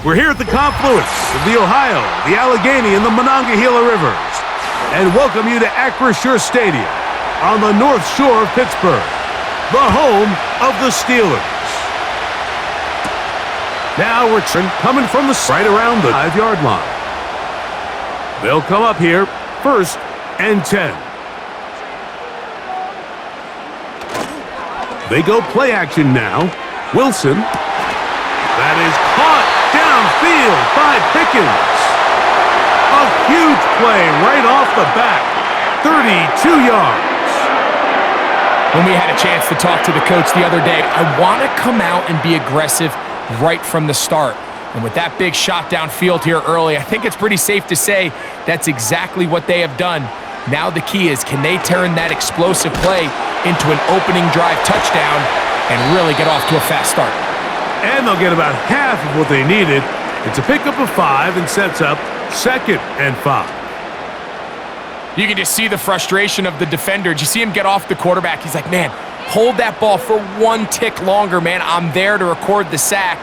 We're here at the confluence of the Ohio, the Allegheny, and the Monongahela Rivers, and welcome you to Acrisure Stadium on the North Shore of Pittsburgh, the home of the Steelers. Now we're coming from the right around the 5-yard line. They'll come up here, 1st and 10. They go play action now. Wilson. That is caught downfield by Pickens. A huge play right off the bat. 32 yards. When we had a chance to talk to the coach the other day, I want to come out and be aggressive right from the start. And with that big shot downfield here early, I think it's pretty safe to say that's exactly what they have done. Now the key is, can they turn that explosive play into an opening drive touchdown and really get off to a fast start? And they'll get about half of what they needed. It's a pickup of 5 and sets up 2nd and 5. You can just see the frustration of the defender. You see him get off the quarterback. He's like, man, hold that ball for one tick longer, man. I'm there to record the sack.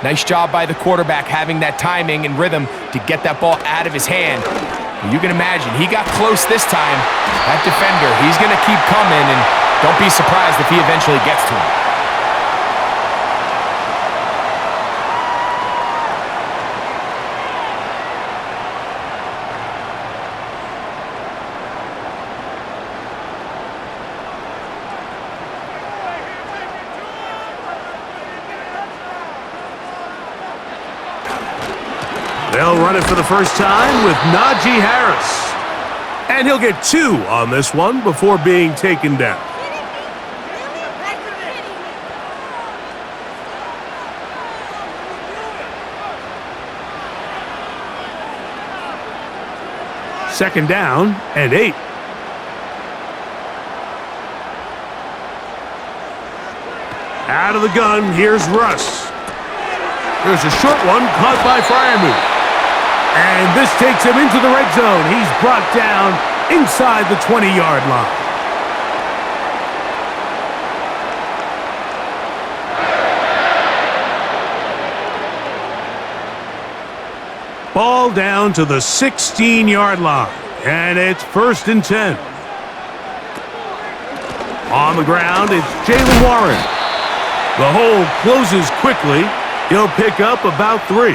Nice job by the quarterback having that timing and rhythm to get that ball out of his hand. You can imagine, he got close this time. That defender, he's going to keep coming, and don't be surprised if he eventually gets to him. They'll run it for the first time with Najee Harris. And he'll get 2 on this one before being taken down. Second down and 8. Out of the gun, here's Russ. There's a short one caught by Freiermuth. And this takes him into the red zone. He's brought down inside the 20-yard line. Ball down to the 16-yard line. And it's 1st and 10. On the ground, it's Jaylen Warren. The hole closes quickly. He'll pick up about 3.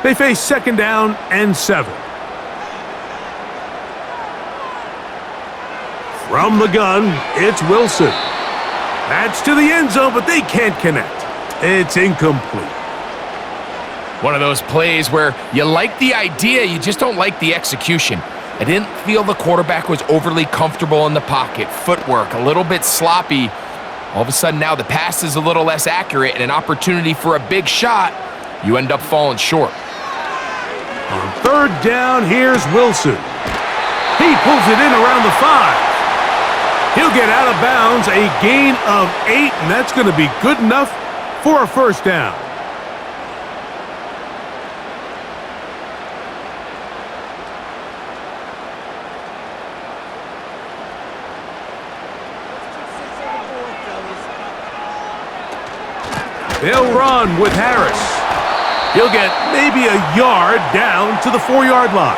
They face 2nd down and 7. From the gun, it's Wilson. That's to the end zone, but they can't connect. It's incomplete. One of those plays where you like the idea, you just don't like the execution. I didn't feel the quarterback was overly comfortable in the pocket. Footwork, a little bit sloppy. All of a sudden now the pass is a little less accurate, and an opportunity for a big shot, you end up falling short. On 3rd down, here's Wilson. He pulls it in around the 5. He'll get out of bounds, a gain of 8, and that's going to be good enough for a 1st down. They'll run with Harris. He'll get maybe a yard down to the 4-yard line.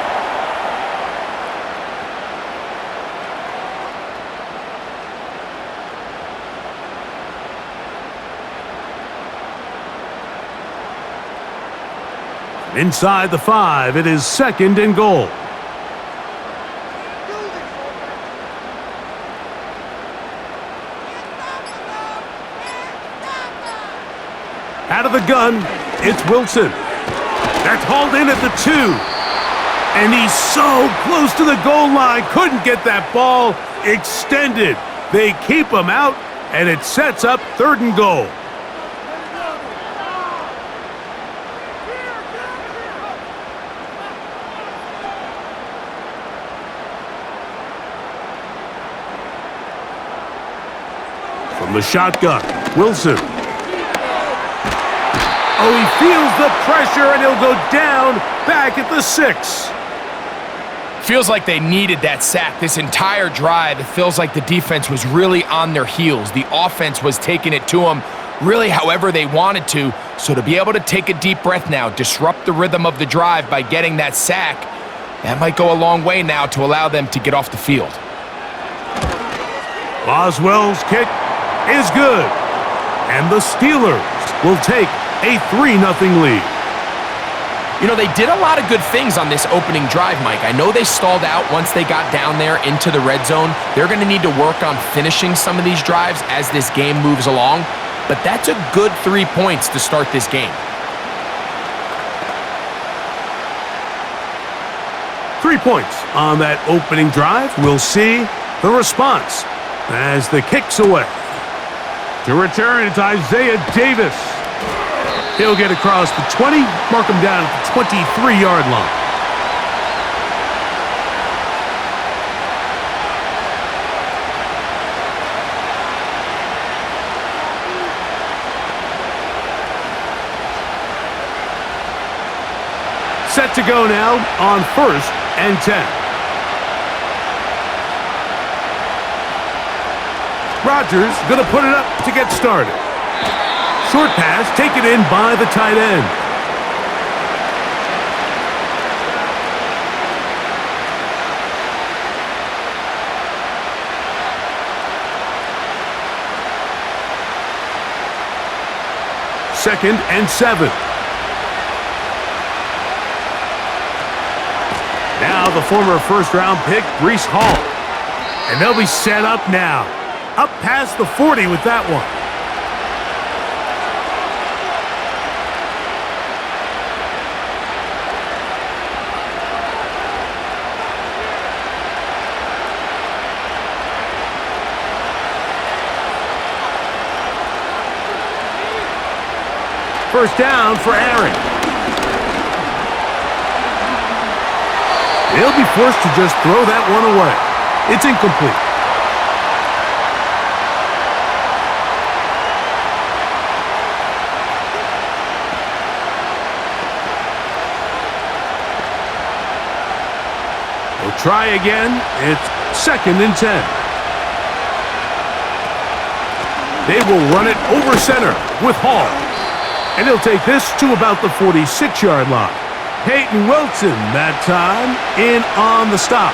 Inside the 5, it is 2nd and goal. Out of the gun, it's Wilson. That's hauled in at the 2. And he's so close to the goal line, couldn't get that ball extended. They keep him out, and it sets up 3rd and goal. From the shotgun, Wilson. Oh, he feels the pressure, and he'll go down back at the 6. feels like they needed that sack. This entire drive, it feels like the defense was really on their heels. The offense was taking it to them really however they wanted to. So to be able to take a deep breath now, disrupt the rhythm of the drive by getting that sack, that might go a long way now to allow them to get off the field. Boswell's kick is good. And the Steelers will take a 3-0 lead. You know, they did a lot of good things on this opening drive, Mike. I know they stalled out once they got down there into the red zone. They're going to need to work on finishing some of these drives as this game moves along. But that's a good 3 points to start this game. 3 points on that opening drive. We'll see the response as the kick's away. To return, it's Isaiah Davis. He'll get across the 20, mark him down at the 23-yard line. Set to go now on 1st and 10. Rodgers going to put it up to get started. Short pass taken in by the tight end. Second and 7. Now the former first-round pick, Breece Hall. And they'll be set up now. Up past the 40 with that one. First down for Aaron. He'll be forced to just throw that one away. It's incomplete. We'll try again. It's 2nd and 10. They will run it over center with Hall. And he'll take this to about the 46-yard line. Peyton Wilson that time in on the stop.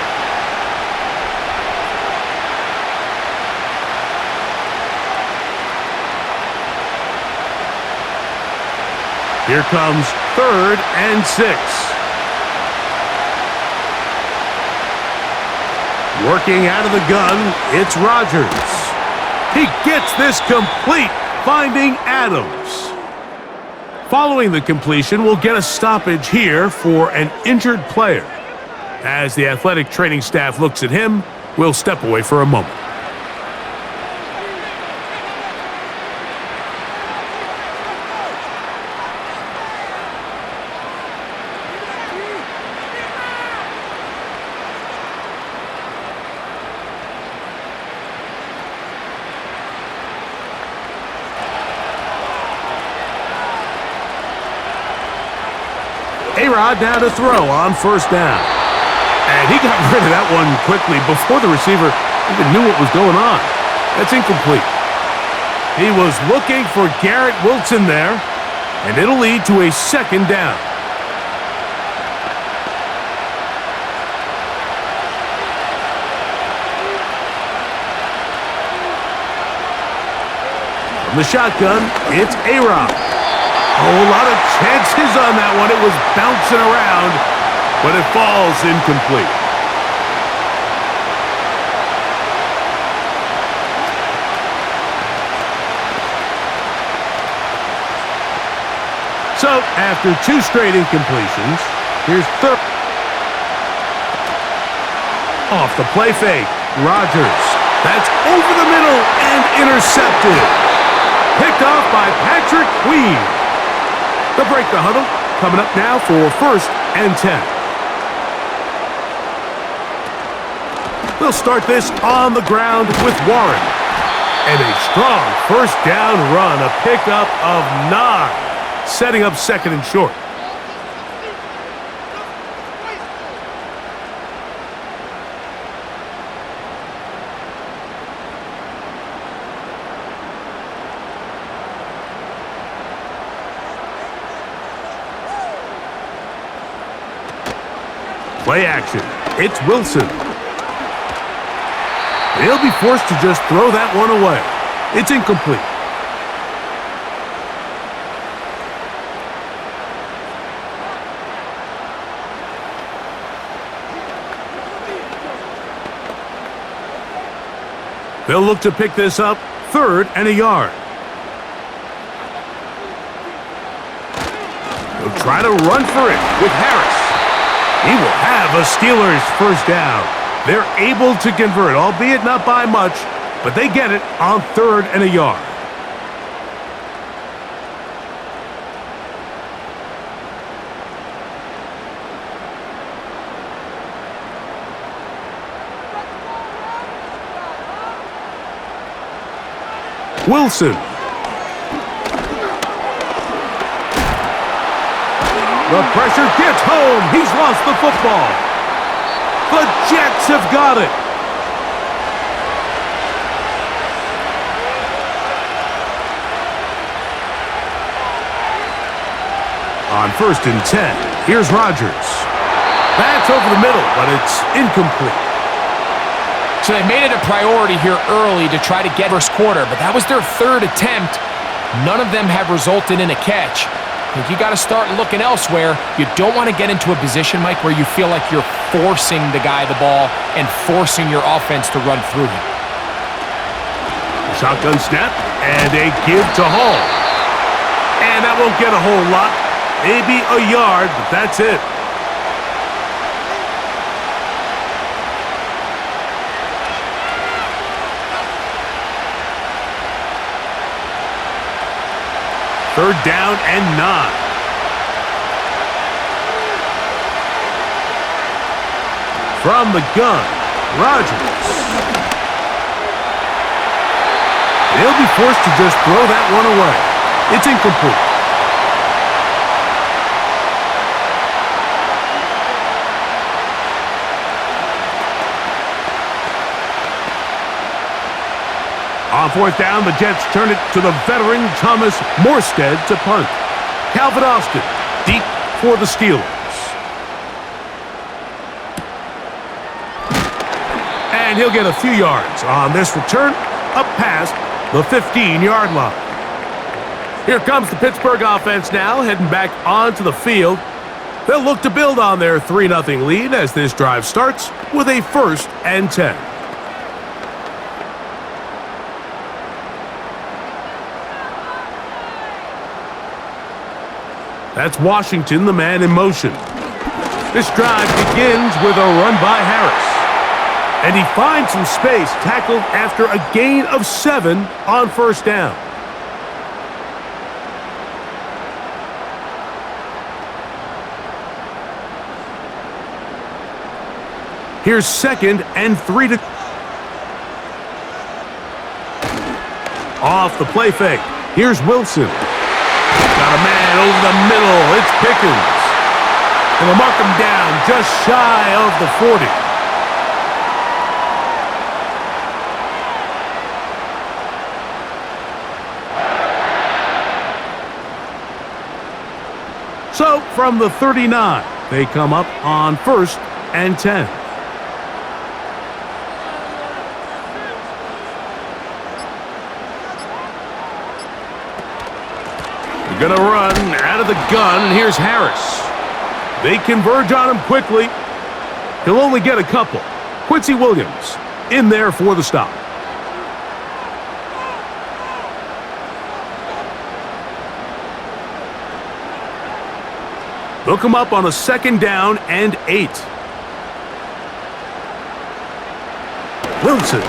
Here comes 3rd and 6. Working out of the gun, it's Rodgers. He gets this complete, finding Adams. Following the completion, we'll get a stoppage here for an injured player. As the athletic training staff looks at him, we'll step away for a moment. A-Rod now to throw on 1st down. And he got rid of that one quickly before the receiver even knew what was going on. That's incomplete. He was looking for Garrett Wilson there, and it'll lead to a 2nd down. From the shotgun, it's A-Rod. A whole lot of chances on that one. It was bouncing around, but it falls incomplete. So, after 2 straight incompletions, here's 3rd. Off the play fake, Rodgers. That's over the middle and intercepted. Picked off by Patrick Queen. They'll break the huddle. Coming up now for 1st and 10. They'll start this on the ground with Warren. And a strong 1st down run, a pickup of 9, setting up 2nd and short. Play action. It's Wilson. He'll be forced to just throw that one away. It's incomplete. They'll look to pick this up, 3rd and a yard. They'll try to run for it with Harris. He will have a Steelers first down. They're able to convert, albeit not by much, but they get it on 3rd and a yard. Wilson. The pressure gets home. He's lost the football. The Jets have got it. On 1st and 10, here's Rodgers. That's over the middle, but it's incomplete. So they made it a priority here early to try to get first quarter, but that was their 3rd attempt. None of them have resulted in a catch. I think you got to start looking elsewhere. You don't want to get into a position, Mike, where you feel like you're forcing the guy the ball and forcing your offense to run through him. Shotgun snap and a give to Hall. And that won't get a whole lot. Maybe a yard, but that's it. Third down and 9. From the gun, Rodgers. They'll be forced to just throw that one away. It's incomplete. On 4th down, the Jets turn it to the veteran Thomas Morstead to punt. Calvin Austin deep for the Steelers. And he'll get a few yards on this return up past the 15-yard line. Here comes the Pittsburgh offense now, heading back onto the field. They'll look to build on their 3-0 lead as this drive starts with a 1st and 10. That's Washington, the man in motion. This drive begins with a run by Harris. And he finds some space, tackled after a gain of 7 on 1st down. Here's 2nd and 3 to... Off the play fake. Here's Wilson. Got a man over the middle. It's Pickens. And they'll mark him down just shy of the 40. So, from the 39, they come up on 1st and 10. They're going to run out of the gun, and here's Harris. They converge on him quickly. He'll only get a couple. Quincy Williams in there for the stop. They'll come up on a 2nd down and 8. Wilson.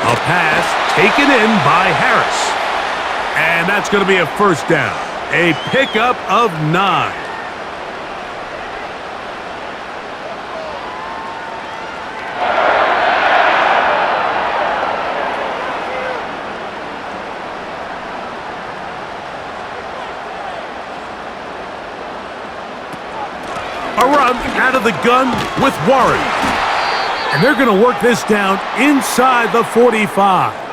A pass taken in by Harris. And that's going to be a 1st down. A pickup of 9. A run out of the gun with Warren. And they're going to work this down inside the 45.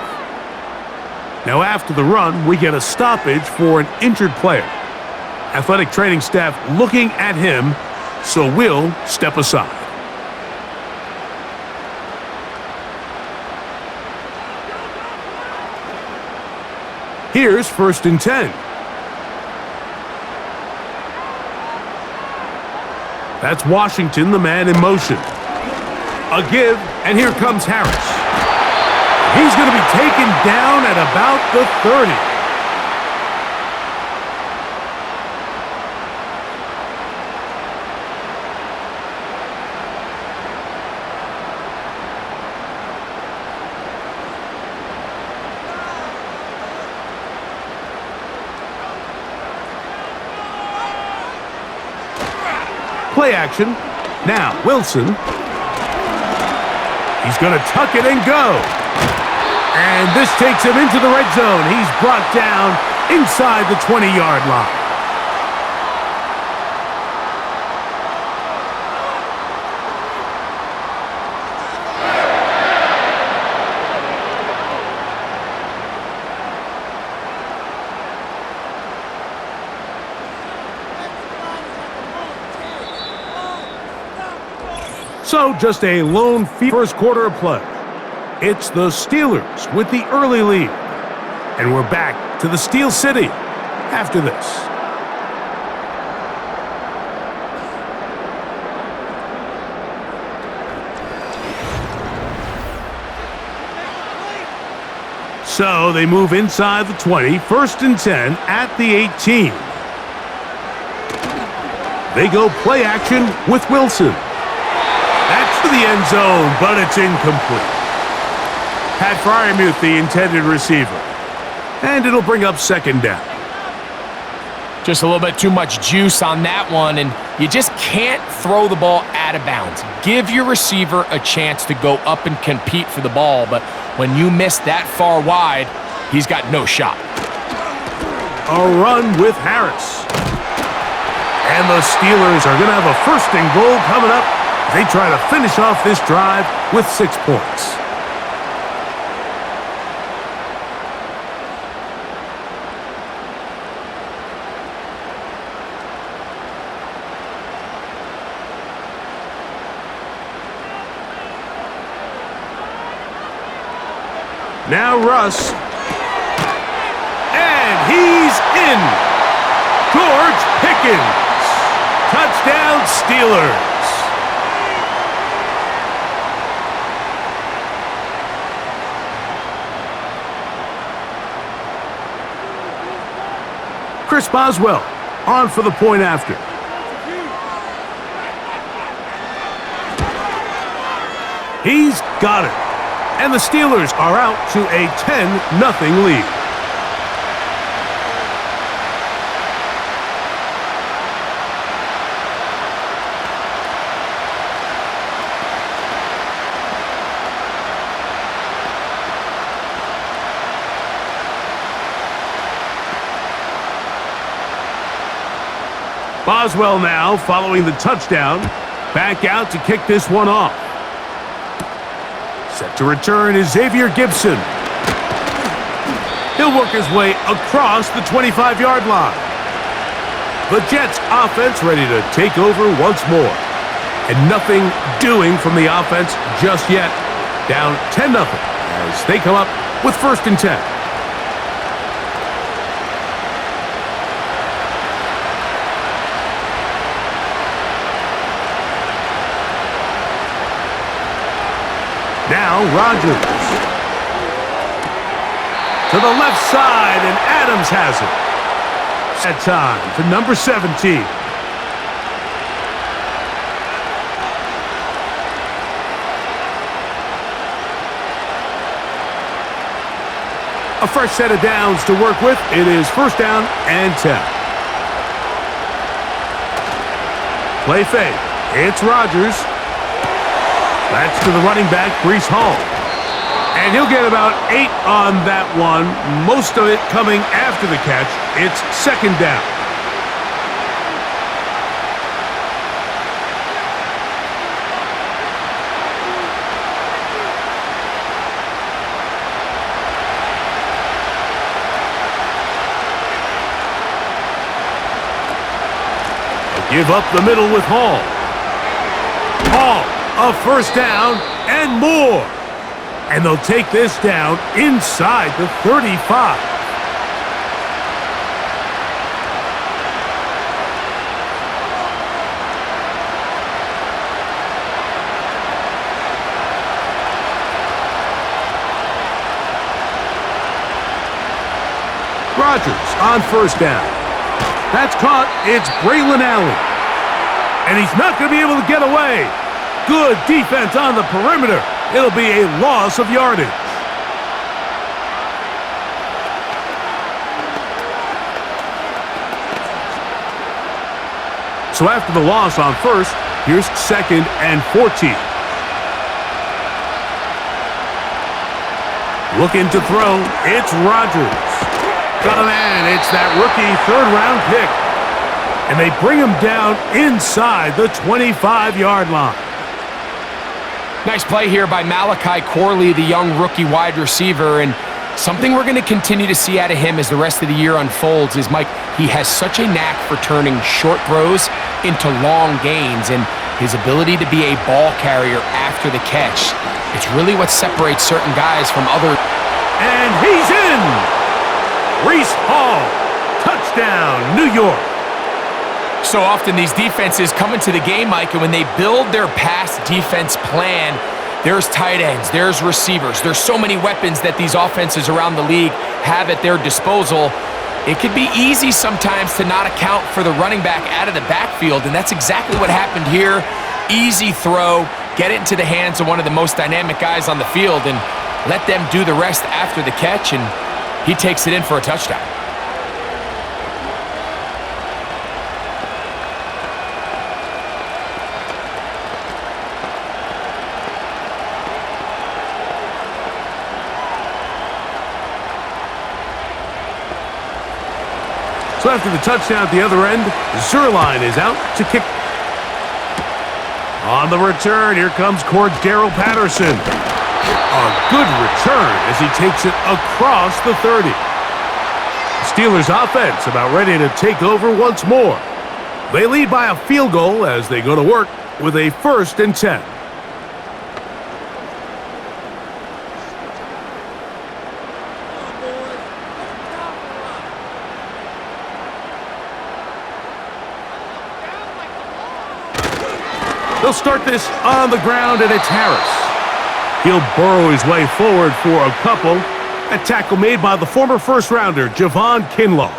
Now, after the run, we get a stoppage for an injured player. Athletic training staff looking at him so we'll step aside. Here's 1st and 10. That's Washington, the man in motion. A give, and here comes Harris. He's going to be taken down at about the 30. Play action. Now, Wilson. He's going to tuck it and go. And this takes him into the red zone. He's brought down inside the 20-yard line. So just a lone first quarter of play. It's the Steelers with the early lead. And we're back to the Steel City after this. So they move inside the 20, 1st and 10 at the 18. They go play action with Wilson. That's to the end zone, but it's incomplete. Pat Fryermuth, the intended receiver. And it'll bring up 2nd down. Just a little bit too much juice on that one, and you just can't throw the ball out of bounds. Give your receiver a chance to go up and compete for the ball, but when you miss that far wide, he's got no shot. A run with Harris. And the Steelers are going to have a 1st and goal coming up. They try to finish off this drive with 6 points. Now Russ. And he's in. George Pickens. Touchdown Steelers. Chris Boswell on for the point after. He's got it. And the Steelers are out to a 10-0 lead. Boswell now following the touchdown. Back out to kick this one off. Set to return is Xavier Gibson. He'll work his way across the 25-yard line. The Jets offense ready to take over once more. And nothing doing from the offense just yet. Down 10-0 as they come up with 1st and 10. Now Rodgers. To the left side, and Adams has it. That time to number 17. A fresh set of downs to work with. It is 1st down and 10. Play fake. It's Rodgers. That's to the running back, Breece Hall. And he'll get about 8 on that one, most of it coming after the catch. It's 2nd down. Give up the middle with Hall. a first down, and more. And they'll take this down inside the 35. Rodgers on first down. That's caught. It's Braylon Allen. And he's not going to be able to get away. Good defense on the perimeter. It'll be a loss of yardage. So after the loss on first, here's 2nd and 14. Looking to throw. It's Rodgers. Got a man. It's that rookie third-round pick. And they bring him down inside the 25-yard line. Nice play here by Malachi Corley, the young rookie wide receiver. And something we're going to continue to see out of him as the rest of the year unfolds is, Mike, he has such a knack for turning short throws into long gains. And his ability to be a ball carrier after the catch, it's really what separates certain guys from other. And he's in! Breece Hall, touchdown, New York. So often these defenses come into the game, Mike, and when they build their pass defense plan, there's tight ends, there's receivers, there's so many weapons that these offenses around the league have at their disposal. It could be easy sometimes to not account for the running back out of the backfield, and that's exactly what happened here. Easy throw, get it into the hands of one of the most dynamic guys on the field, and let them do the rest after the catch, and he takes it in for a touchdown. So after the touchdown at the other end, Zerline is out to kick. On the return, here comes Cordero Patterson. A good return as he takes it across the 30. The Steelers offense about ready to take over once more. They lead by a field goal as they go to work with a 1st and 10. They'll start this on the ground, and it's Harris. He'll burrow his way forward for a couple. A tackle made by the former first-rounder, Javon Kinlaw.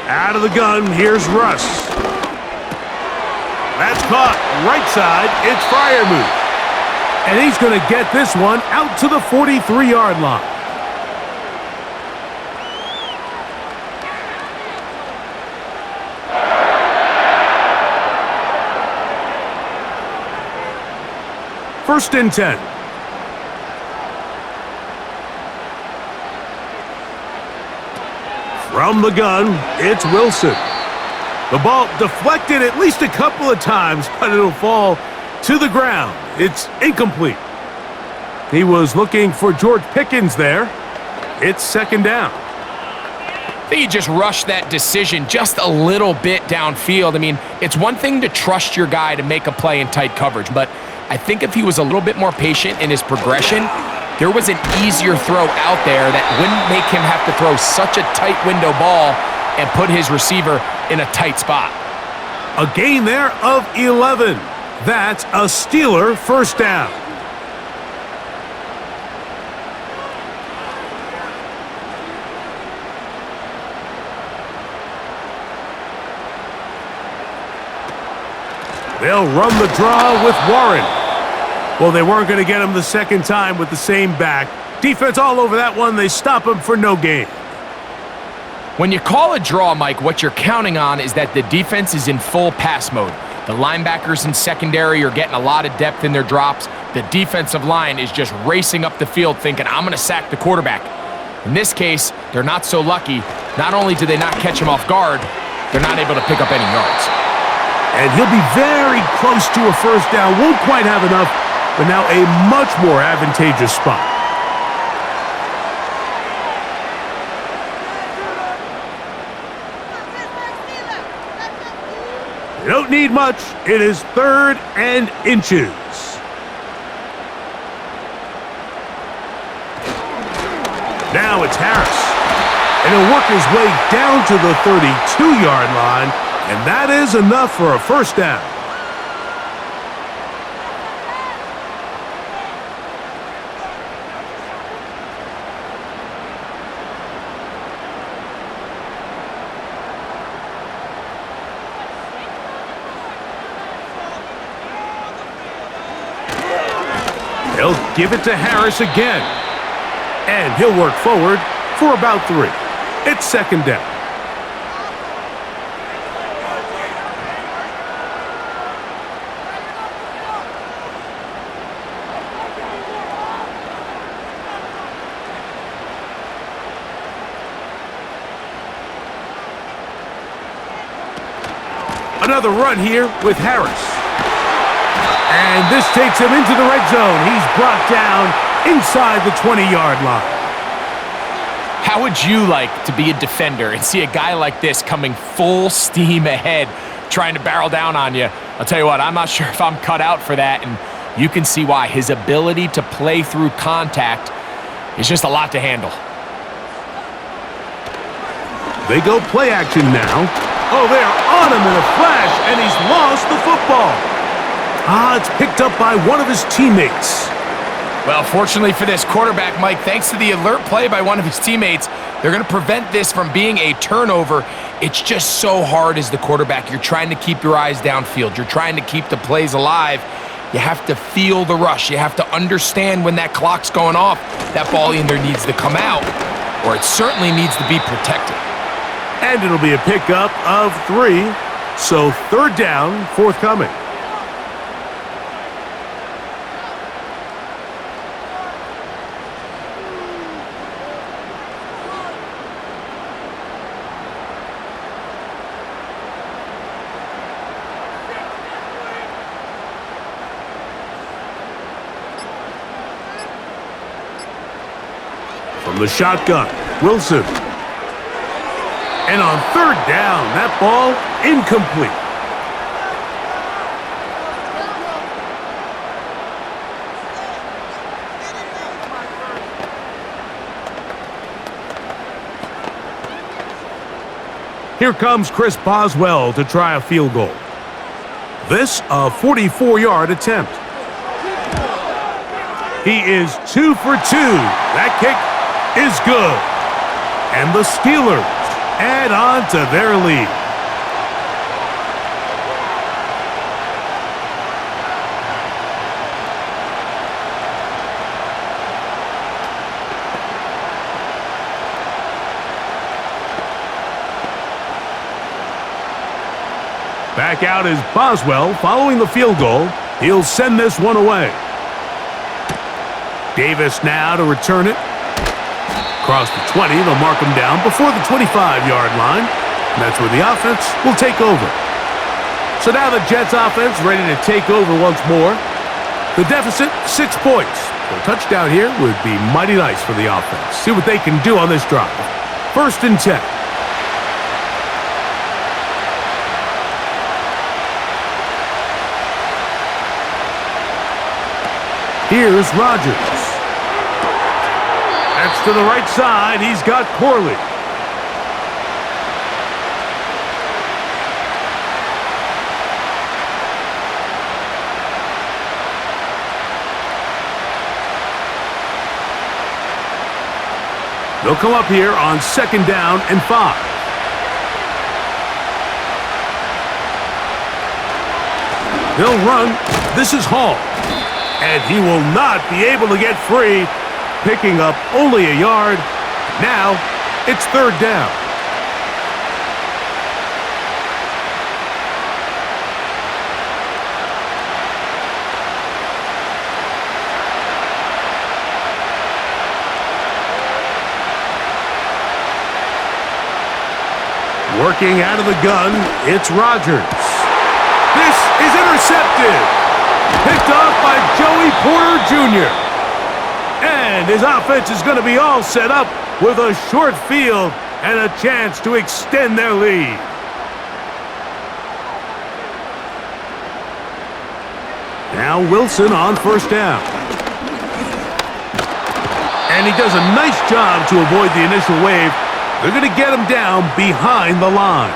Out of the gun, here's Russ. That's caught. Right side, it's Freiermuth. And he's going to get this one out to the 43-yard line. First and 10. From the gun, it's Wilson. The ball deflected at least a couple of times, but it'll fall to the ground. It's incomplete. He was looking for George Pickens there. It's 2nd down. I think he just rushed that decision just a little bit downfield. I mean, it's one thing to trust your guy to make a play in tight coverage, but I think if he was a little bit more patient in his progression, there was an easier throw out there that wouldn't make him have to throw such a tight window ball and put his receiver in a tight spot. A gain there of 11. That's a Steeler first down. They'll run the draw with Warren. Well, they weren't going to get him the second time with the same back. Defense all over that one. They stop him for no gain. When you call a draw, Mike, what you're counting on is that the defense is in full pass mode. The linebackers in secondary are getting a lot of depth in their drops. The defensive line is just racing up the field thinking, I'm going to sack the quarterback. In this case, they're not so lucky. Not only do they not catch him off guard, they're not able to pick up any yards. And he'll be very close to a first down. Won't quite have enough, but now a much more advantageous spot. You don't need much. It is 3rd and inches. Now it's Harris. And he'll work his way down to the 32-yard line, and that is enough for a first down. They'll give it to Harris again. And he'll work forward for about 3. It's 2nd down. Another run here with Harris. And this takes him into the red zone. He's brought down inside the 20-yard line. How would you like to be a defender and see a guy like this coming full steam ahead, trying to barrel down on you? I'll tell you what, I'm not sure if I'm cut out for that, and you can see why. His ability to play through contact is just a lot to handle. They go play action now. Oh, they're on him in a flash, and he's lost the football. It's picked up by one of his teammates. Well, fortunately for this quarterback, Mike, thanks to the alert play by one of his teammates, they're going to prevent this from being a turnover. It's just so hard as the quarterback. You're trying to keep your eyes downfield. You're trying to keep the plays alive. You have to feel the rush. You have to understand when that clock's going off. That ball either needs to come out or it certainly needs to be protected. And it'll be a pickup of 3. So 3rd down forthcoming. From the shotgun, Wilson. And on 3rd down, that ball incomplete. Here comes Chris Boswell to try a field goal. This a 44-yard attempt. He is 2 for 2. That kick is good. And the Steelers add on to their lead. Back out is Boswell following the field goal. He'll send this one away. Davis now to return it. Across the 20, they'll mark him down before the 25-yard line. And that's where the offense will take over. So now the Jets offense ready to take over once more. The deficit, 6 points. A touchdown here would be mighty nice for the offense. See what they can do on this drive. 1st and 10. Here's Rodgers. That's to the right side. He's got Corley. They'll come up here on 2nd down and 5. They'll run. This is Hall. And he will not be able to get free, picking up only a yard. Now, it's 3rd down. Working out of the gun, it's Rodgers. This is intercepted. Picked off by Joey Porter Jr. And his offense is going to be all set up with a short field and a chance to extend their lead. Now Wilson on first down. And he does a nice job to avoid the initial wave. They're going to get him down behind the line.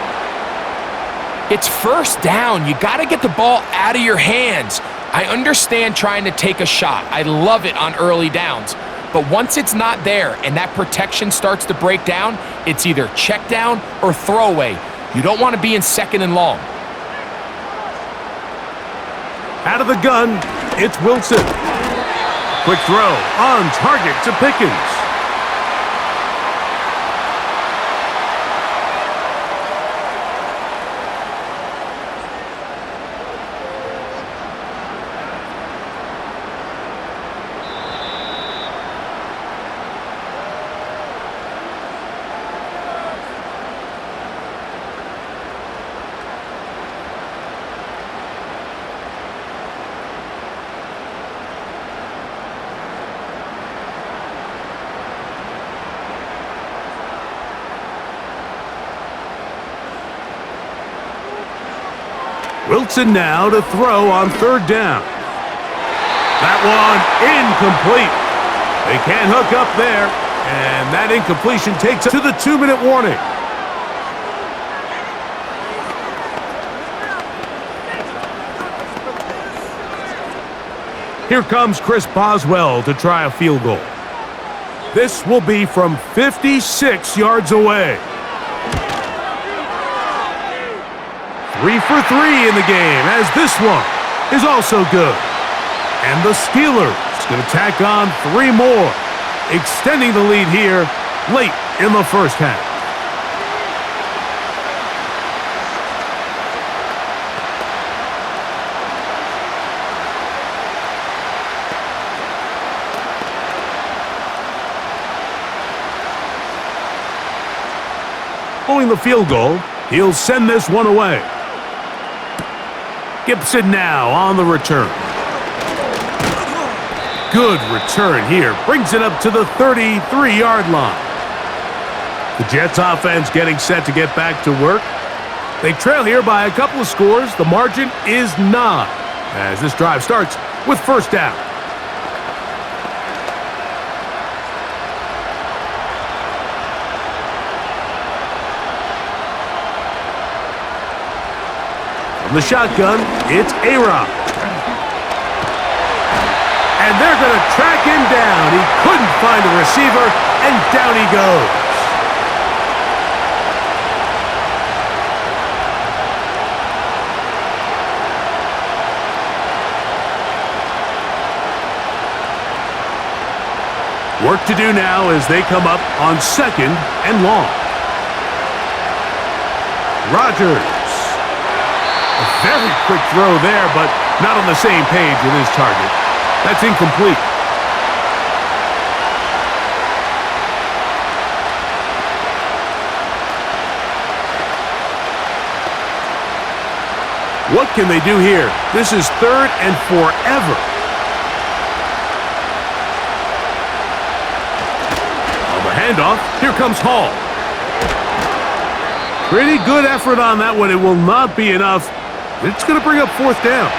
It's first down. You got to get the ball out of your hands. I understand trying to take a shot. I love it on early downs. But once it's not there and that protection starts to break down, it's either check down or throwaway. You don't want to be in second and long. Out of the gun, it's Wilson. Quick throw on target to Pickens. Wilson now to throw on third down. That one incomplete. They can't hook up there, and that incompletion takes us to the 2-minute warning. Here comes Chris Boswell to try a field goal. This will be from 56 yards away. 3 for 3 in the game, as this one is also good. And the Steelers going to tack on 3 more, extending the lead here late in the first half. Blowing the field goal, he'll send this one away. Gibson now on the return. Good return here. Brings it up to the 33-yard line. The Jets offense getting set to get back to work. They trail here by a couple of scores. The margin is 9 as this drive starts with first down. From the shotgun, it's A-Rod. And they're going to track him down. He couldn't find a receiver, and down he goes. Work to do now as they come up on second and long. Rodgers. A very quick throw there, but not on the same page with his target. That's incomplete. What can they do here? This is 3rd and forever. On the handoff, here comes Hall. Pretty good effort on that one. It will not be enough. It's going to bring up 4th down.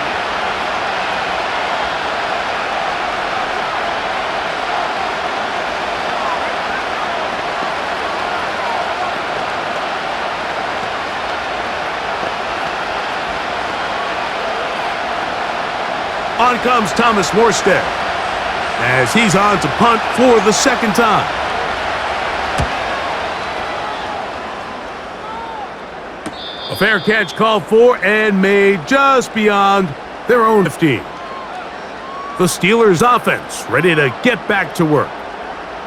On comes Thomas Morstead as he's on to punt for the second time. A fair catch called for and made just beyond their own 15. The Steelers offense ready to get back to work.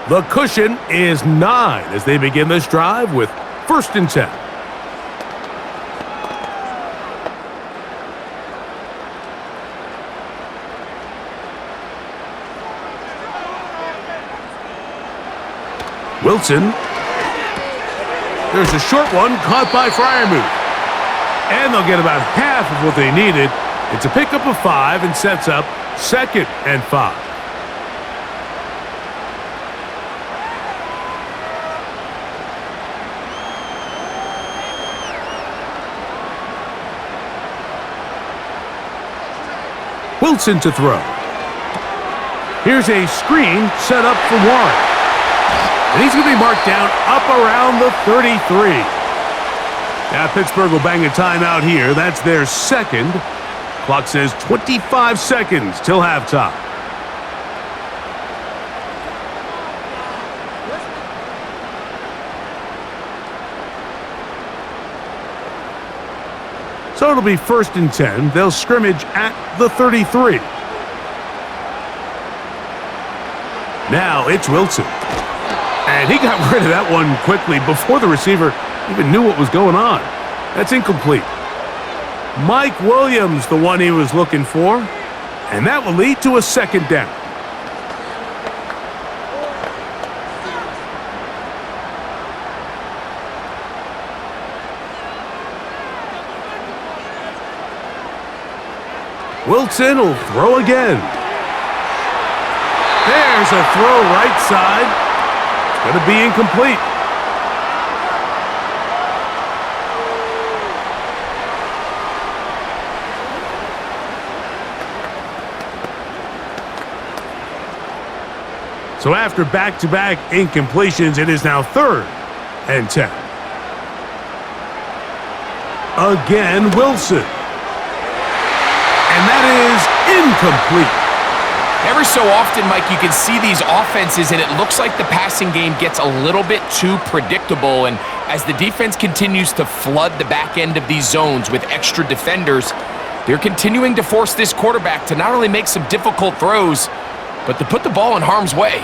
The cushion is 9 as they begin this drive with 1st and 10. Wilson. There's a short one caught by Freiermuth. And they'll get about half of what they needed. It's a pickup of 5 and sets up 2nd and 5. Wilson to throw. Here's a screen set up for Warren. And he's going to be marked down up around the 33. Now Pittsburgh will bang a timeout here. That's their second. Clock says 25 seconds till halftime. So it'll be 1st and 10. They'll scrimmage at the 33. Now it's Wilson. And he got rid of that one quickly before the receiver even knew what was going on. That's incomplete. Mike Williams, the one he was looking for. And that will lead to a 2nd down. Wilson will throw again. There's a throw right side. It's going to be incomplete. So after back-to-back incompletions, it is now 3rd and 10. Again, Wilson. And that is incomplete. Every so often, Mike, you can see these offenses, and it looks like the passing game gets a little bit too predictable. And as the defense continues to flood the back end of these zones with extra defenders, they're continuing to force this quarterback to not only make some difficult throws, but to put the ball in harm's way.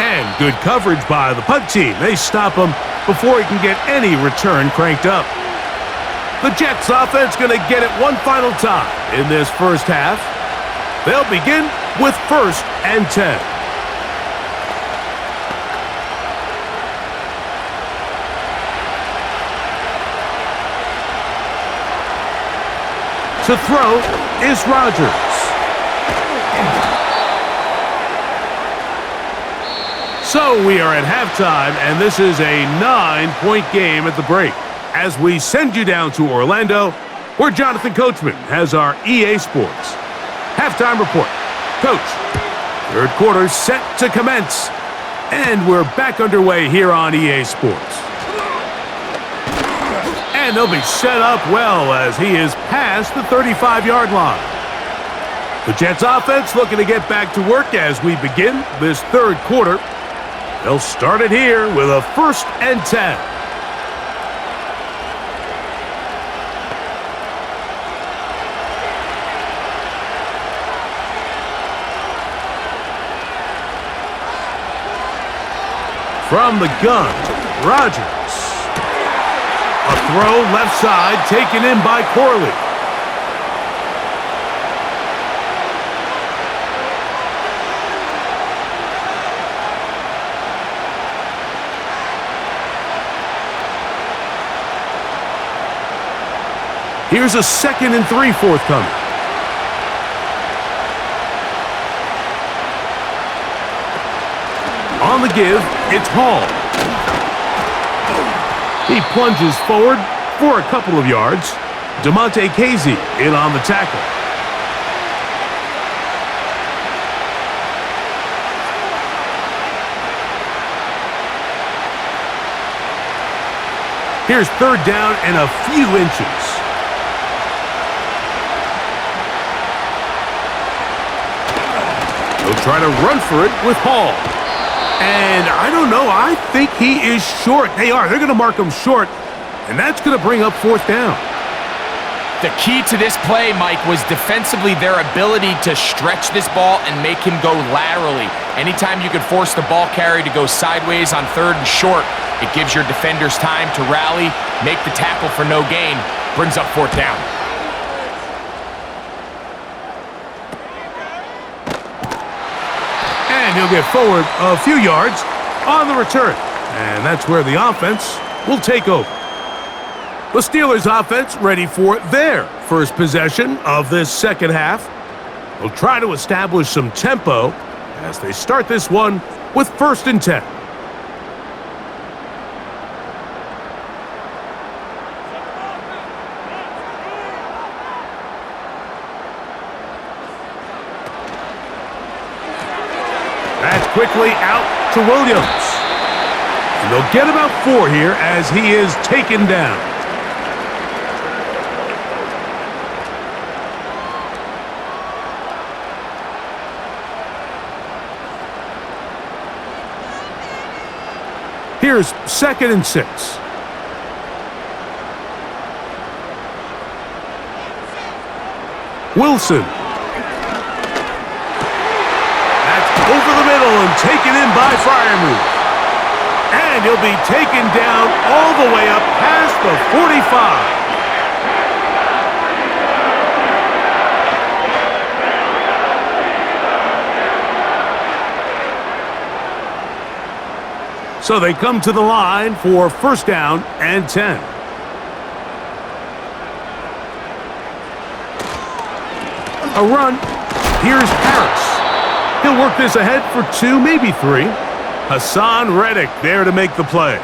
And good coverage by the punt team. They stop him before he can get any return cranked up. The Jets offense going to get it one final time in this first half. They'll begin with 1st and 10. To throw is Rodgers. So we are at halftime, and this is a 9-point game at the break. As we send you down to Orlando, where Jonathan Coachman has our EA Sports halftime report. Coach, 3rd quarter set to commence, and we're back underway here on EA Sports. And they'll be set up well as he is past the 35-yard line. The Jets offense looking to get back to work as we begin this 3rd quarter. They'll start it here with a 1st and 10. From the gun, Rodgers. A throw left side taken in by Corley. Here's a 2nd and 3 forthcoming. On the give, it's Hall. He plunges forward for a couple of yards. DeMonte Casey in on the tackle. Here's 3rd down and a few inches. They'll try to run for it with Hall. And I don't know, I think he is short. They're going to mark him short, and that's going to bring up 4th down. The key to this play, Mike, was defensively their ability to stretch this ball and make him go laterally. Anytime you could force the ball carrier to go sideways on 3rd and short, it gives your defenders time to rally, make the tackle for no gain, brings up 4th down. And he'll get forward a few yards on the return. And that's where the offense will take over. The Steelers offense ready for their first possession of this second half. They'll try to establish some tempo as they start this one with 1st and 10. That's quickly out to Williams. And they'll get about 4 here as he is taken down. Here's 2nd and 6. Wilson. That's over the middle and taken in by Freiermuth. And he'll be taken down all the way up past the 45. So they come to the line for 1st down and 10. A run. Here's Harris. He'll work this ahead for 2, maybe 3. Hassan Reddick there to make the play.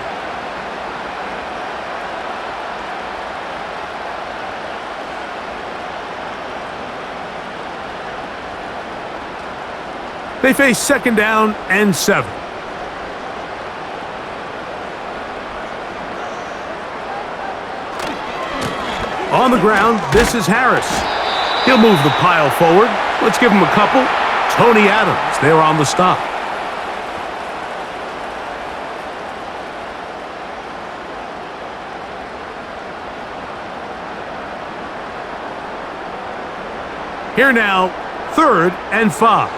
They face 2nd down and 7. On the ground, this is Harris. He'll move the pile forward. Let's give him a couple. Tony Adams there on the stop. Here now, 3rd and 5.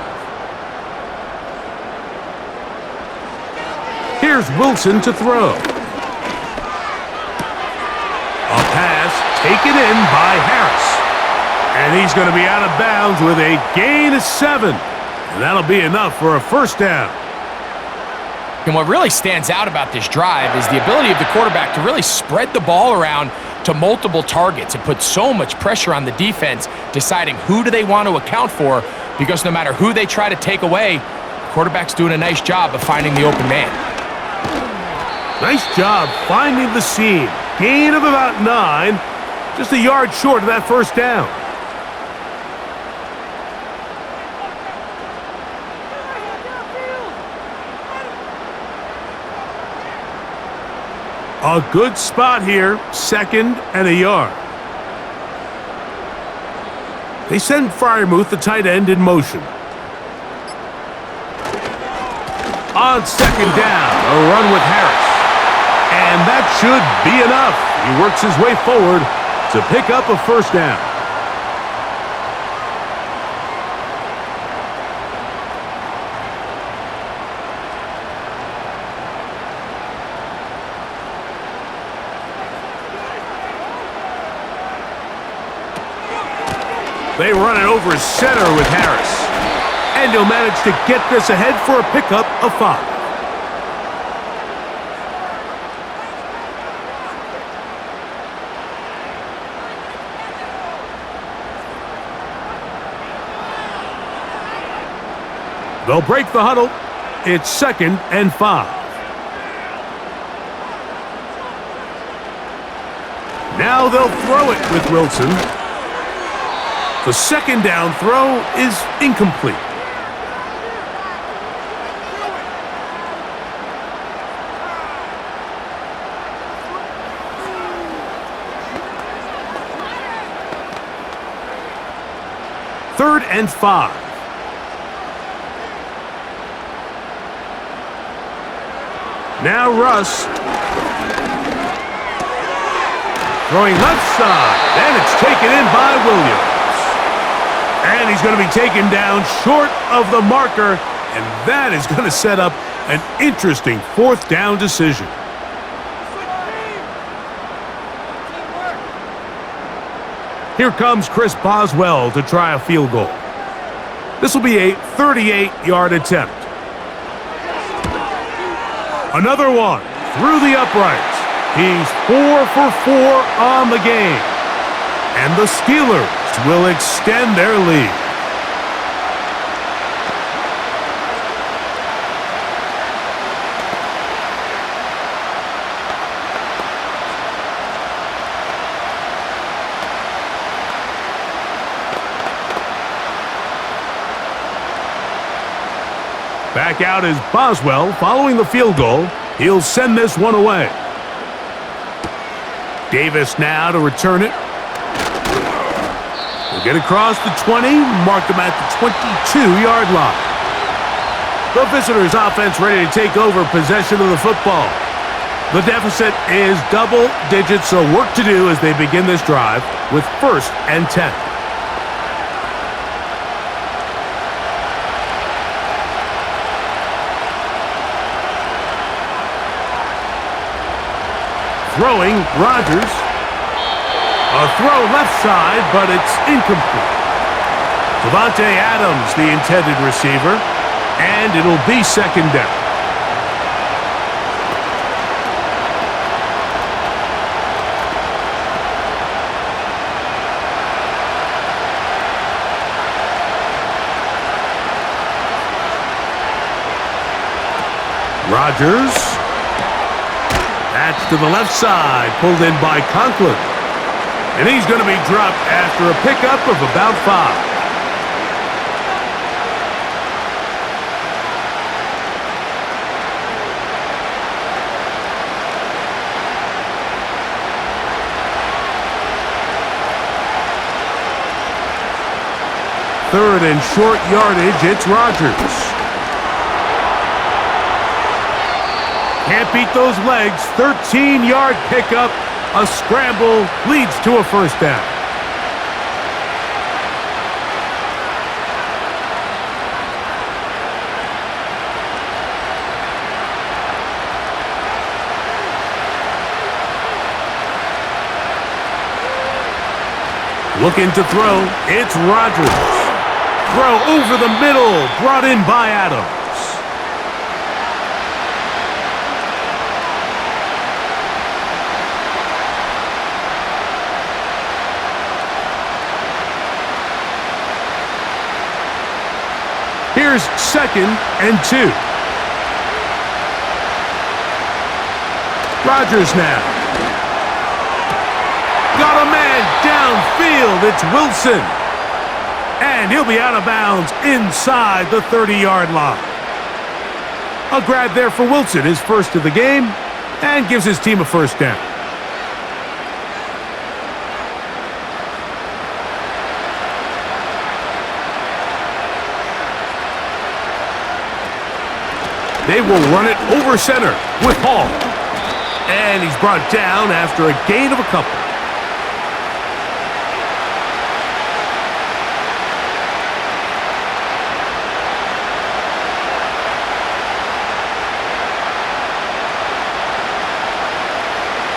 Here's Wilson to throw. A pass taken in by Harris. And he's going to be out of bounds with a gain of 7. And that'll be enough for a 1st down. And what really stands out about this drive is the ability of the quarterback to really spread the ball around to multiple targets and put so much pressure on the defense, deciding who do they want to account for, because no matter who they try to take away, the quarterback's doing a nice job of finding the open man. Nice job finding the seam. Gain of about 9. Just a yard short of that 1st down. A good spot here, 2nd and a yard. They send Freiermuth, the tight end, in motion. On 2nd down, a run with Harris. And that should be enough. He works his way forward to pick up a 1st down. They run it over center with Harris. And he'll manage to get this ahead for a pickup of 5. They'll break the huddle. It's 2nd and 5. Now they'll throw it with Wilson. The 2nd down throw is incomplete. Third and 5. Now Russ. Throwing left side. And it's taken in by Williams. And he's going to be taken down short of the marker. And that is going to set up an interesting 4th down decision. Here comes Chris Boswell to try a field goal. This will be a 38-yard attempt. Another one through the uprights. He's 4 for 4 on the game. And the Steelers will extend their lead. Back out is Boswell following the field goal. He'll send this one away. Davis now to return it. He'll get across the 20, mark him at the 22-yard line. The visitors' offense ready to take over possession of the football. The deficit is double digits, so work to do as they begin this drive with 1st and 10. Throwing, Rodgers. A throw left side, but it's incomplete. Devontae Adams, the intended receiver, and it'll be 2nd down. Rodgers. That's to the left side, pulled in by Conklin. And he's going to be dropped after a pickup of about 5. Third and short yardage, it's Rodgers. Can't beat those legs. 13-yard pickup. A scramble leads to a 1st down. Looking to throw. It's Rodgers. Throw over the middle. Brought in by Adams. Here's 2nd and 2. Rodgers now. Got a man downfield. It's Wilson. And he'll be out of bounds inside the 30-yard line. A grab there for Wilson, his 1st of the game, and gives his team a 1st down. They will run it over center with Hall. And he's brought down after a gain of a couple.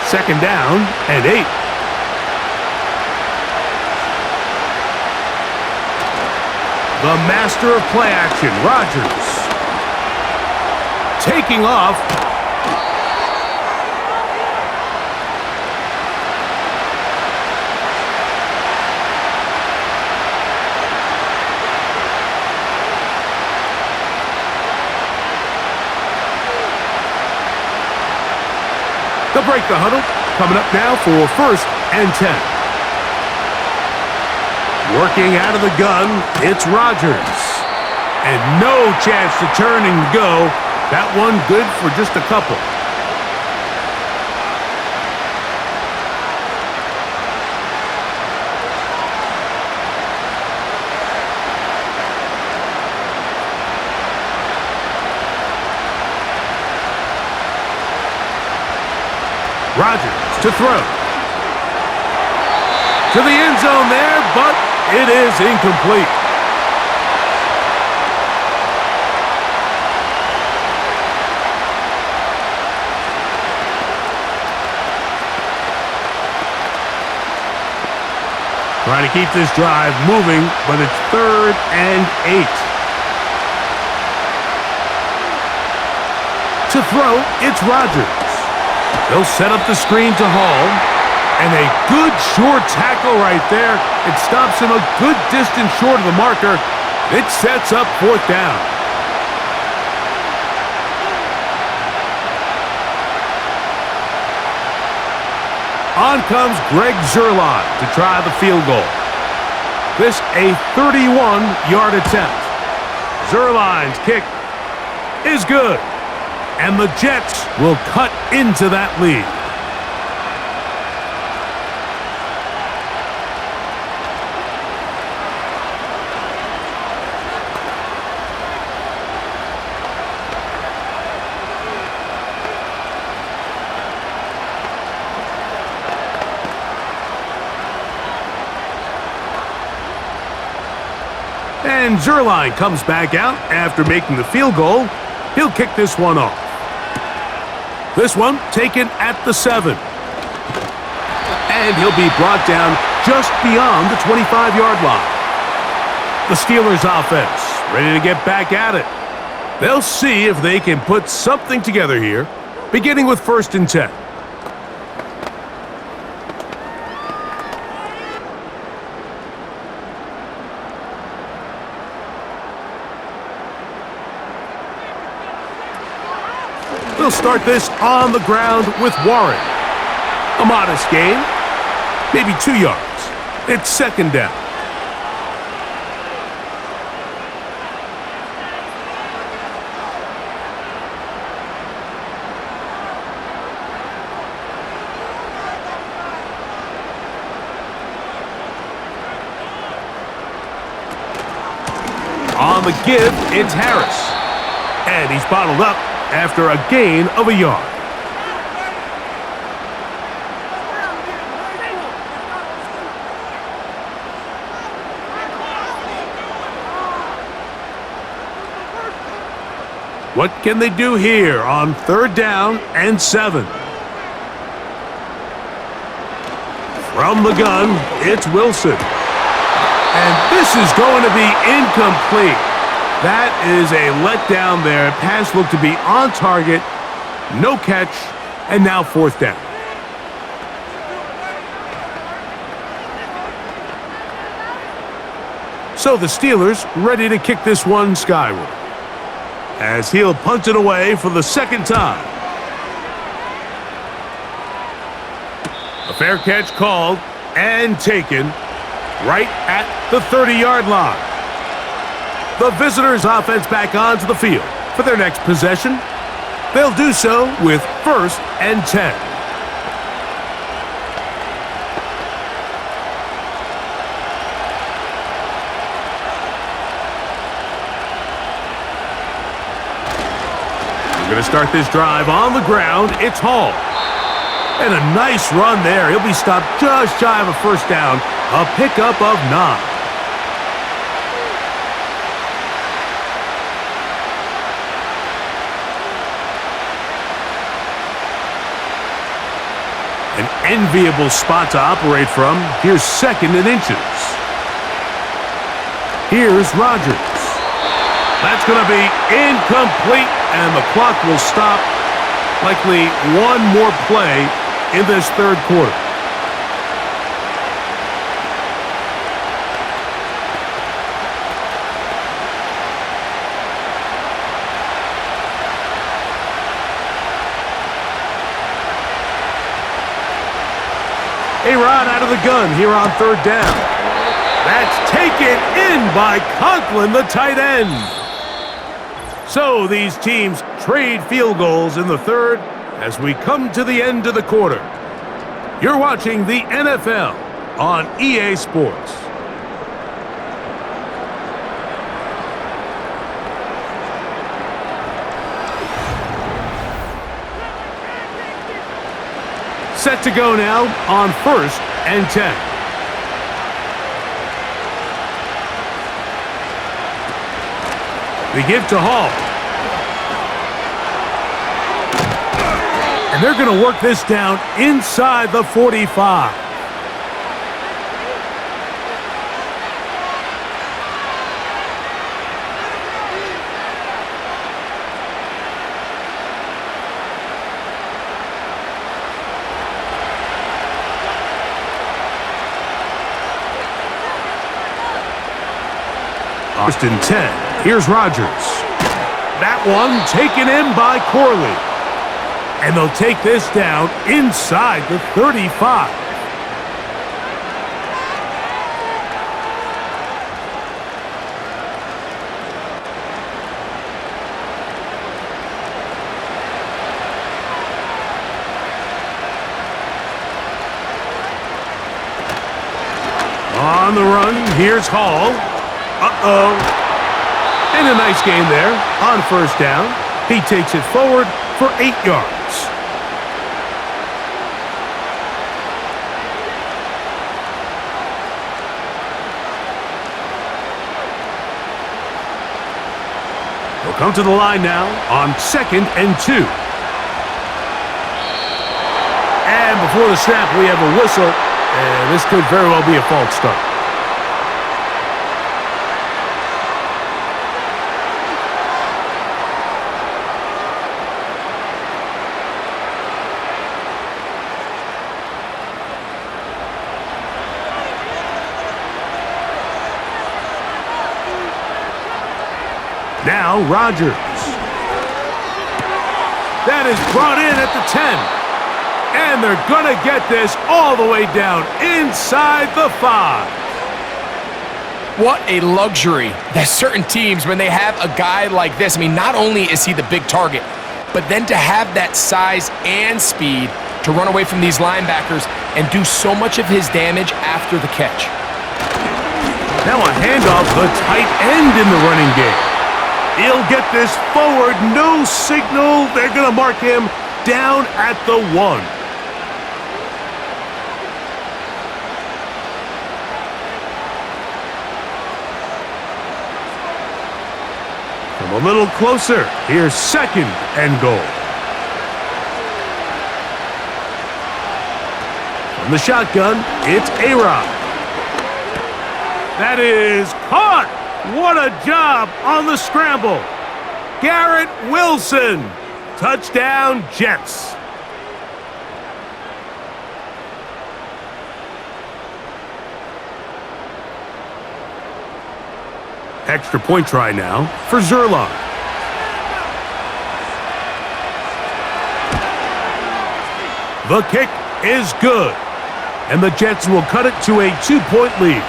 Second down and 8. The master of play action, Rodgers. Taking off. They'll break the huddle. Coming up now for 1st and 10. Working out of the gun, it's Rodgers. And no chance to turn and go. That one good for just a couple. Rodgers to throw. To the end zone there, but it is incomplete. Trying to keep this drive moving, but it's 3rd and 8. To throw, it's Rodgers. They'll set up the screen to Hall. And a good short tackle right there. It stops him a good distance short of the marker. It sets up 4th down. On comes Greg Zuerlein to try the field goal. This a 31-yard attempt. Zuerlein's kick is good. And the Jets will cut into that lead. And Zuerlein comes back out after making the field goal. He'll kick this one off. This one taken at the 7. And he'll be brought down just beyond the 25-yard line. The Steelers offense ready to get back at it. They'll see if they can put something together here, beginning with 1st and 10. They'll start this on the ground with Warren. A modest gain, maybe 2 yards. It's 2nd down. On the give, it's Harris. And he's bottled up after a gain of a yard. What can they do here on 3rd down and 7? From the gun, it's Wilson. And this is going to be incomplete. That is a letdown there. Pass looked to be on target. No catch. And now 4th down. So the Steelers ready to kick this one skyward, as he'll punt it away for the 2nd time. A fair catch called and taken right at the 30-yard line. The visitors' offense back onto the field for their next possession. They'll do so with 1st and 10. We're going to start this drive on the ground. It's Hall. And a nice run there. He'll be stopped just shy of a 1st down. A pickup of 9. An enviable spot to operate from. Here's 2nd and inches. Here's Rodgers. That's going to be incomplete, and the clock will stop. Likely one more play in this 3rd quarter. A-Rod out of the gun here on 3rd down. That's taken in by Conklin, the tight end. So these teams trade field goals in the 3rd as we come to the end of the quarter. You're watching the NFL on EA Sports. Set to go now on 1st and 10. They give to Hall. And they're going to work this down inside the 45. First and 10. Here's Rodgers. That one taken in by Corley. And they'll take this down inside the 35. On the run, here's Hall. Uh-oh. And a nice game there on first down. He takes it forward for 8 yards. He'll come to the line now on 2nd and 2. And before the snap, we have a whistle. And this could very well be a false start. Now Rodgers. That is brought in at the 10. And they're going to get this all the way down inside the 5. What a luxury that certain teams, when they have a guy like this, I mean, not only is he the big target, but then to have that size and speed to run away from these linebackers and do so much of his damage after the catch. Now a handoff, the tight end in the running game. He'll get this forward, no signal. They're going to mark him down at the 1. From a little closer, here's 2nd and goal. From the shotgun, it's A-Rod. That is caught! What a job on the scramble! Garrett Wilson! Touchdown, Jets! Extra point try now for Zerline. The kick is good. And the Jets will cut it to a 2-point lead.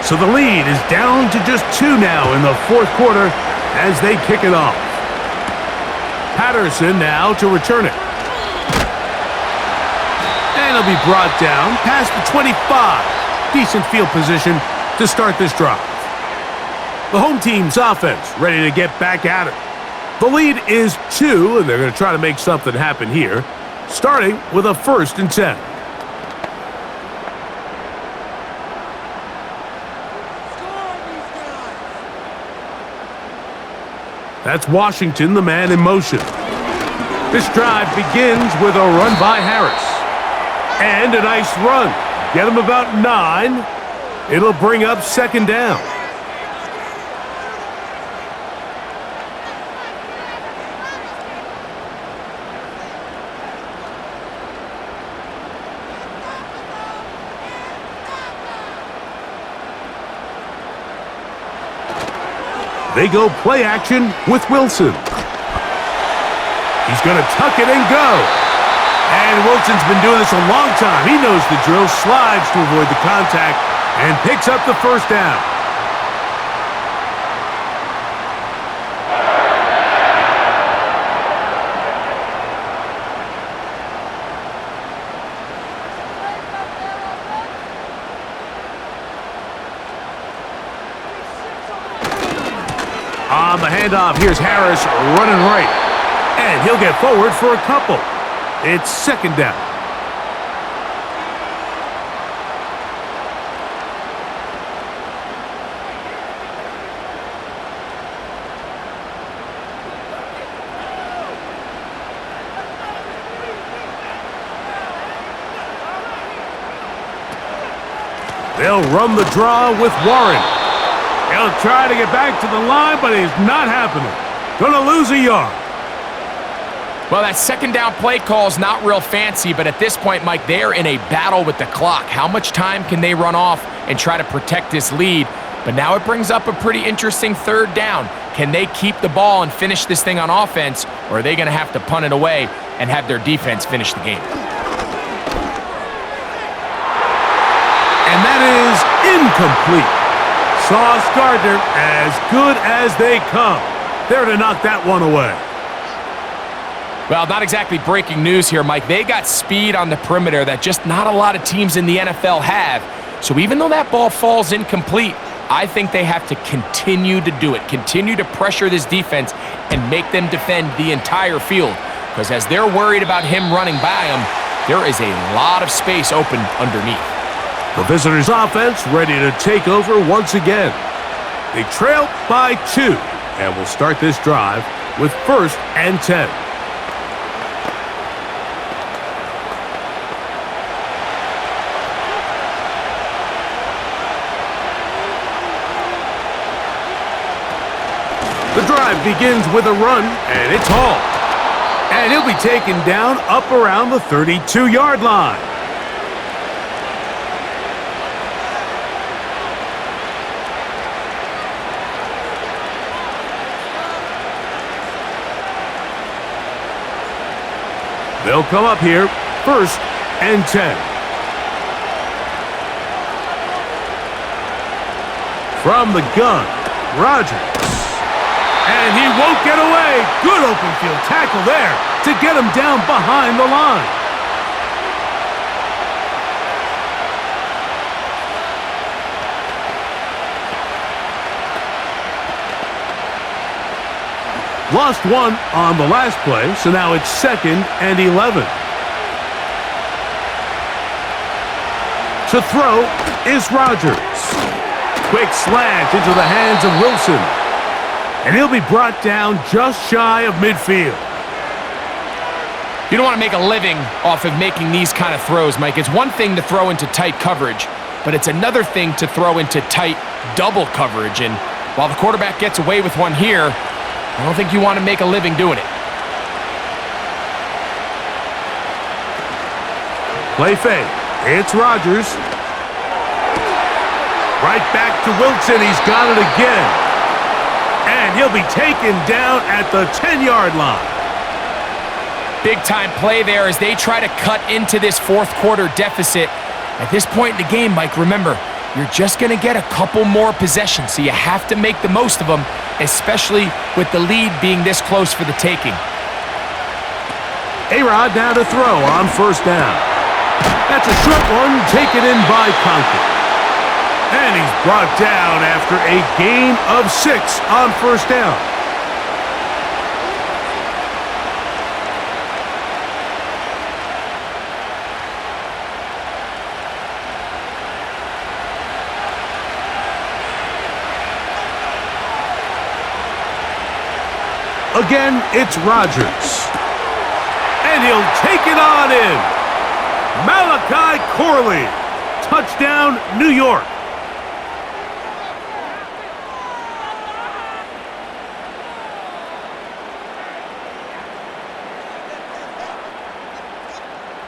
So the lead is down to just 2 now in the 4th quarter as they kick it off. Patterson now to return it. And it'll be brought down past the 25. Decent field position to start this drive. The home team's offense ready to get back at it. The lead is 2, and they're going to try to make something happen here, starting with a 1st and 10. That's Washington, the man in motion. This drive begins with a run by Harris. And a nice run. Get him about 9. It'll bring up 2nd down. They go play action with Wilson. He's going to tuck it and go. And Wilson's been doing this a long time. He knows the drill, slides to avoid the contact, and picks up the 1st down. On the handoff, here's Harris running right. And he'll get forward for a couple. It's 2nd down. They'll run the draw with Warren. He'll try to get back to the line, but it's not happening. Gonna lose a yard. Well, that second down play call is not real fancy, but at this point, Mike, they are in a battle with the clock. How much time can they run off and try to protect this lead? But now it brings up a pretty interesting third down. Can they keep the ball and finish this thing on offense, or are they going to have to punt it away and have their defense finish the game? And that is incomplete. Sauce Gardner, as good as they come. There to knock that one away. Well, not exactly breaking news here, Mike. They got speed on the perimeter that just not a lot of teams in the NFL have. So even though that ball falls incomplete, I think they have to continue to do it, continue to pressure this defense and make them defend the entire field. Because as they're worried about him running by them, there is a lot of space open underneath. The visitors' offense ready to take over once again. They trail by 2 and will start this drive with 1st and 10. The drive begins with a run, and it's hauled. And he'll be taken down up around the 32-yard line. They'll come up here, 1st and 10. From the gun, Rodgers. And he won't get away. Good open field tackle there to get him down behind the line. Lost one on the last play, so now it's 2nd and 11. To throw is Rodgers. Quick slant into the hands of Wilson. And he'll be brought down just shy of midfield. You don't want to make a living off of making these kind of throws, Mike. It's one thing to throw into tight coverage, but it's another thing to throw into tight double coverage. And while the quarterback gets away with one here, I don't think you want to make a living doing it. Play fake. It's Rodgers. Right back to Wilson. He's got it again. And he'll be taken down at the 10-yard line. Big-time play there as they try to cut into this fourth-quarter deficit. At this point in the game, Mike, remember, you're just going to get a couple more possessions, so you have to make the most of them, especially with the lead being this close for the taking. A-Rod now to throw on 1st down. That's a short one taken in by Conklin. And he's brought down after a gain of 6 on 1st down. Again, it's Rodgers. And he'll take it on in. Malachi Corley. Touchdown, New York.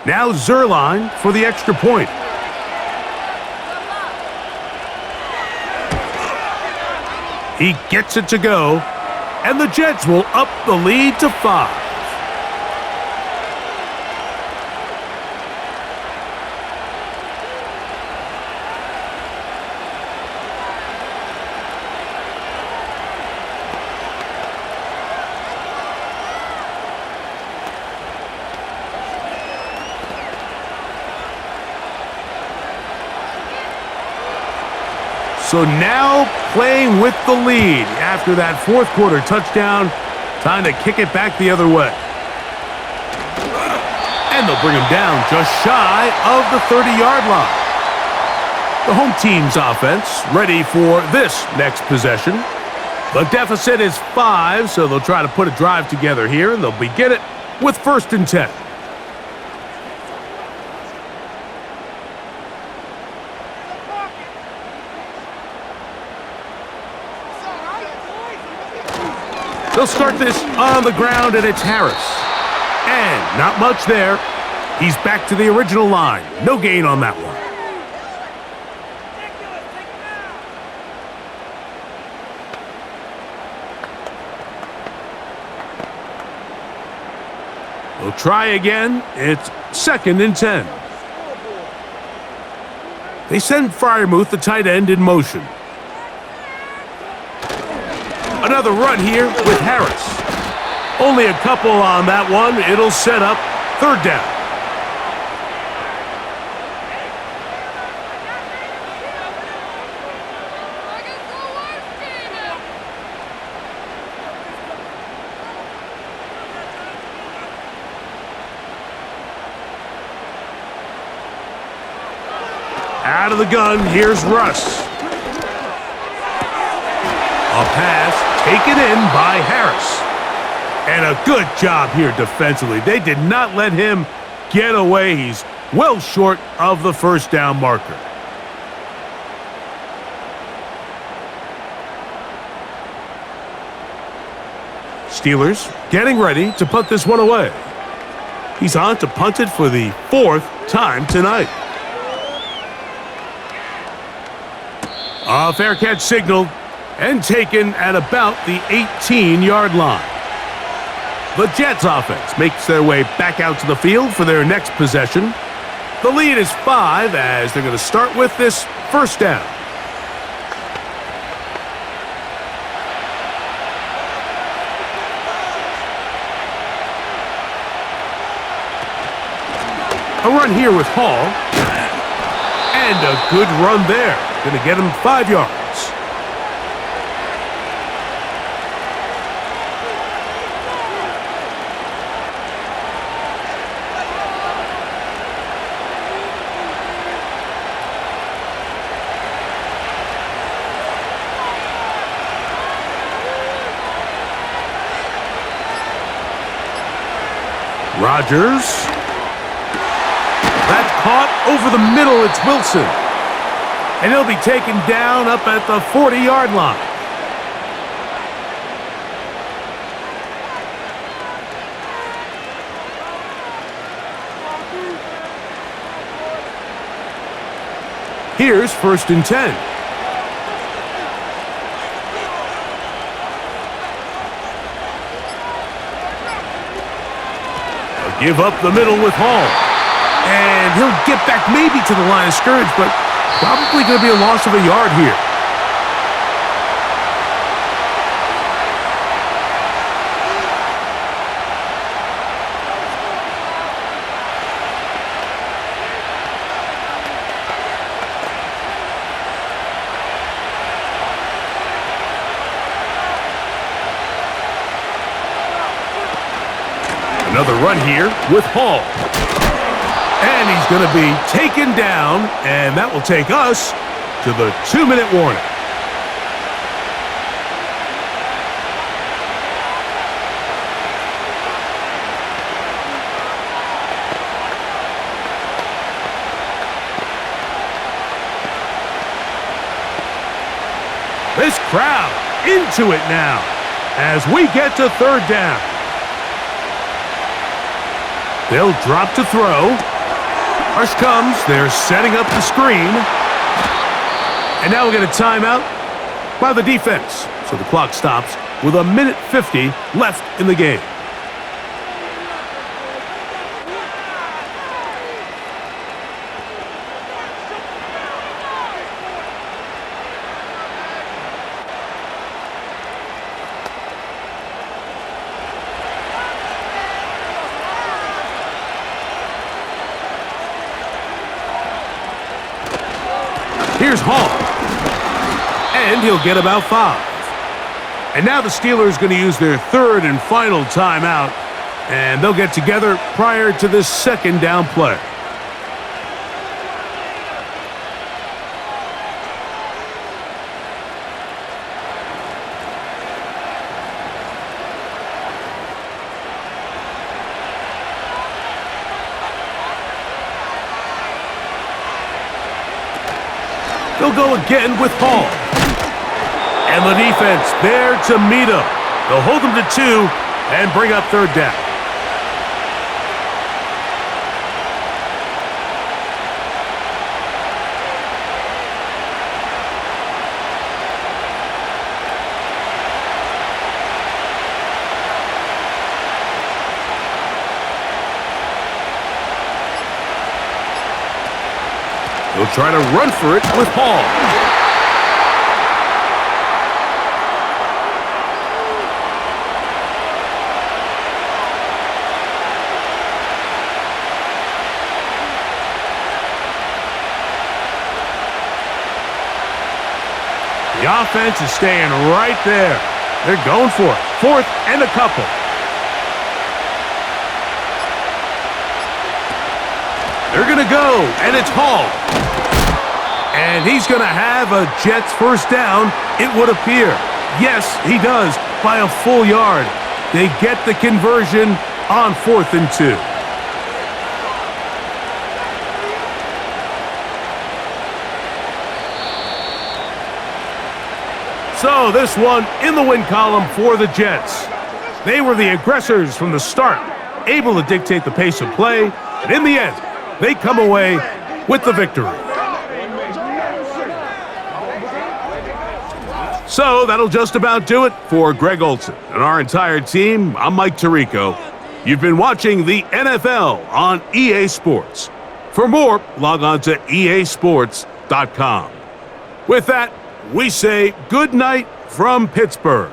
Now Zerline for the extra point. He gets it to go, and the Jets will up the lead to 5. So now playing with the lead after that fourth-quarter touchdown. Time to kick it back the other way. And they'll bring him down just shy of the 30-yard line. The home team's offense ready for this next possession. The deficit is 5, so they'll try to put a drive together here, and they'll begin it with 1st and 10. They'll start this on the ground, and it's Harris. And not much there. He's back to the original line. No gain on that one. We'll try again. It's 2nd and 10. They send Freiermuth, the tight end, in motion. Another run here with Harris. Only a couple on that one. It'll set up 3rd down. Out of the gun, here's Russ. A pass taken in by Harris. And a good job here defensively. They did not let him get away. He's well short of the 1st down marker. Steelers getting ready to put this one away. He's on to punt it for the 4th time tonight. A fair catch signaled and taken at about the 18-yard line. The Jets offense makes their way back out to the field for their next possession. The lead is 5 as they're going to start with this 1st down. A run here with Hall. And a good run there. Going to get him 5 yards. Rodgers. That's caught over the middle. It's Wilson. And he'll be taken down up at the 40-yard line. Here's 1st and 10. They'll give up the middle with Hall. And he'll get back maybe to the line of scrimmage, but probably going to be a loss of a yard here. Another run here with Hall. And he's going to be taken down, and that will take us to the 2-minute warning. This crowd into it now as we get to 3rd down. They'll drop to throw. Rush comes. They're setting up the screen. And now we get a timeout by the defense. So the clock stops with 1:50 left in the game. Here's Hall. And he'll get about 5. And now the Steelers going to use their 3rd and final timeout. And they'll get together prior to this 2nd down play. They'll go again with Hall. And the defense there to meet him. They'll hold them to 2 and bring up third down. They'll try to run for it with Hall. The offense is staying right there. They're going for it. 4th and a couple. They're going to go, and it's Hall. And he's going to have a Jets first down, it would appear. Yes, he does, by a full yard. They get the conversion on 4th and 2. So this one in the win column for the Jets. They were the aggressors from the start, able to dictate the pace of play, and in the end, they come away with the victory. So that'll just about do it for Greg Olson and our entire team. I'm Mike Tirico. You've been watching the NFL on EA Sports. For more, log on to easports.com. With that, we say good night from Pittsburgh.